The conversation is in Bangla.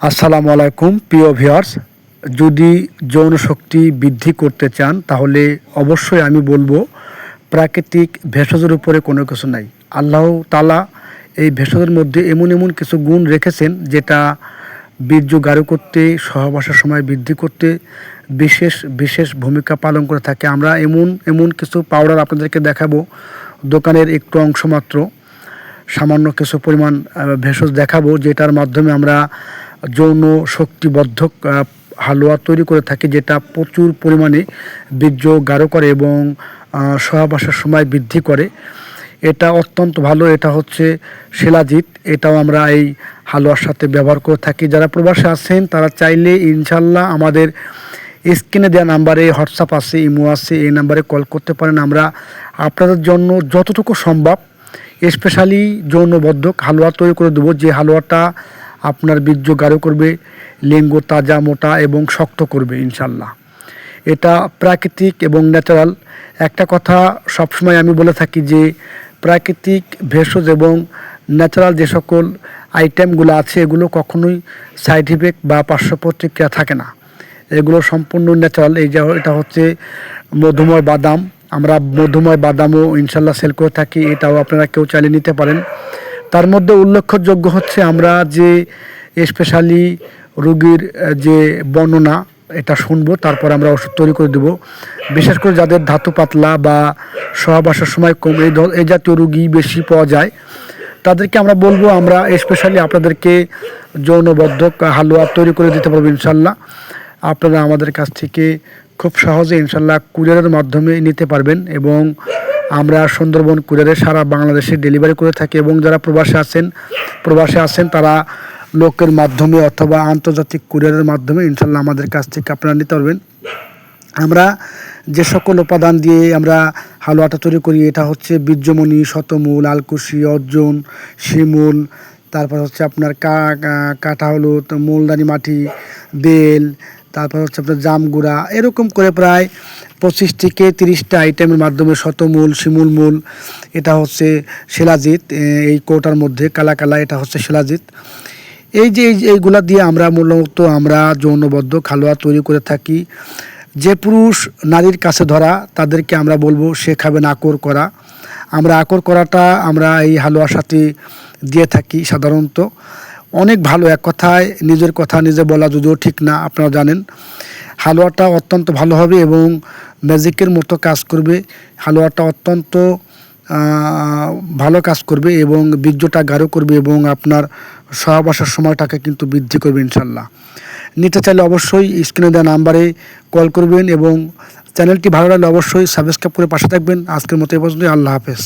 আসসালামু আলাইকুম প্রিয় ভিউয়ার্স। যদি যৌন শক্তি বৃদ্ধি করতে চান তাহলে অবশ্যই আমি বলবো প্রাকৃতিক ভেষজের উপরে কোনো কিছু নাই। আল্লাহ তাআলা এই ভেষজের মধ্যে এমন এমন কিছু গুণ রেখেছেন যেটা বীর্য গাঢ় করতে, সহবাসের সময় বৃদ্ধি করতে বিশেষ বিশেষ ভূমিকা পালন করে থাকে। আমরা এমন এমন কিছু পাউডার আপনাদেরকে দেখাবো, দোকানের একটু অংশ মাত্র সামান্য কিছু পরিমাণ ভেষজ দেখাবো, যেটার মাধ্যমে আমরা যৌন শক্তিবর্ধক হালুয়া তৈরি করে থাকি, যেটা প্রচুর পরিমাণে বীর্য গাঢ় করে এবং সহবাসের সময় বৃদ্ধি করে। এটা অত্যন্ত ভালো। এটা হচ্ছে শিলাজিৎ। এটাও আমরা এই হালুয়ার সাথে ব্যবহার করে থাকি। যারা প্রবাসে আছেন তারা চাইলে ইনশাল্লাহ আমাদের স্ক্রিনে দেওয়া নাম্বারে হোয়াটসঅ্যাপ আছে, ইমো আছে, এই নাম্বারে কল করতে পারেন। আমরা আপনাদের জন্য যতটুকু সম্ভব স্পেশালি যৌনবর্ধক হালুয়া তৈরি করে দেবো, যে হালুয়াটা আপনার বীর্য গাঢ় করবে, লিঙ্গ তাজা, মোটা এবং শক্ত করবে ইনশাল্লাহ। এটা প্রাকৃতিক এবং ন্যাচারাল। একটা কথা সবসময় আমি বলে থাকি যে প্রাকৃতিক ভেষজ এবং ন্যাচারাল যে সকল আইটেমগুলো আছে এগুলো কখনোই সাইড ইফেক্ট বা পার্শ্ব প্রতিক্রিয়া থাকে না। এগুলো সম্পূর্ণ ন্যাচারাল। এই যে এটা হচ্ছে মধুময় বাদাম। আমরা মধুময় বাদামও ইনশাল্লাহ সেল করে থাকি। এটাও আপনারা কেউ চালিয়ে নিতে পারেন। তার মধ্যে উল্লেখযোগ্য হচ্ছে আমরা যে স্পেশালি রোগীর যে বর্ণনা এটা শুনবো, তারপর আমরা ওষুধ তৈরি করে দেবো। বিশেষ করে যাদের ধাতু পাতলা বা সহবাসের সময় কম এই জাতীয় রোগী বেশি পাওয়া যায়, তাদেরকে আমরা বলবো আমরা স্পেশালি আপনাদেরকে যৌনবর্ধক হালুয়া তৈরি করে দিতে পারবো ইনশাল্লাহ। আপনারা আমাদের কাছ থেকে খুব সহজে ইনশাল্লাহ কুরিয়ারের মাধ্যমে নিতে পারবেন এবং আমরা সুন্দরবন কুরিয়ারে সারা বাংলাদেশে ডেলিভারি করে থাকি। এবং যারা প্রবাসে আছেন তারা লোকের মাধ্যমে অথবা আন্তর্জাতিক কুরিয়ারের মাধ্যমে ইনশাল্লাহ আমাদের কাছ থেকে আপনারা নিতে পারবেন। আমরা যে সকল উপাদান দিয়ে আমরা হালুয়াটা তৈরি করি, এটা হচ্ছে বীর্যমণি, শতমূল, আলকুশি, অর্জুন, শিমুল, তারপর হচ্ছে আপনার কাঁটা হলুদ, মূলদানি মাটি, বেল, তারপর হচ্ছে আপনার জামগুড়া, এরকম করে প্রায় 25 থেকে 30টা আইটেমের মাধ্যমে শতমূল, শিমুল মূল, এটা হচ্ছে শিলাজিৎ, এই কৌটার মধ্যে কালা কালা এটা হচ্ছে শিলাজিৎ। এইগুলা দিয়ে আমরা মূলত আমরা যৌনবর্ধক হালুয়া তৈরি করে থাকি। যে পুরুষ নারীর কাছে ধরা তাদেরকে আমরা বলবো শেখাবেন আকর করা। আমরা আকর করাটা আমরা এই হালুয়ার সাথে দিয়ে থাকি সাধারণত। অনেক ভালো। এক কথায় নিজের কথা নিজে বলা যদিও ঠিক না, আপনারা জানেন। হালুয়াটা অত্যন্ত ভালো হবে এবং ম্যাজিকের মতো কাজ করবে। হালুয়াটা অত্যন্ত ভালো কাজ করবে এবং বীর্যটা গাঢ় করবে এবং আপনার সহবাসের সময়টাকে কিন্তু বৃদ্ধি করবে ইনশাল্লাহ। নিতে চাইলে অবশ্যই স্ক্রিনে দেওয়া নাম্বারে কল করবেন এবং চ্যানেলটি ভালো লাগলে অবশ্যই সাবস্ক্রাইব করে পাশে থাকবেন। আজকের মতো এই পর্যন্ত। আল্লাহ হাফেজ।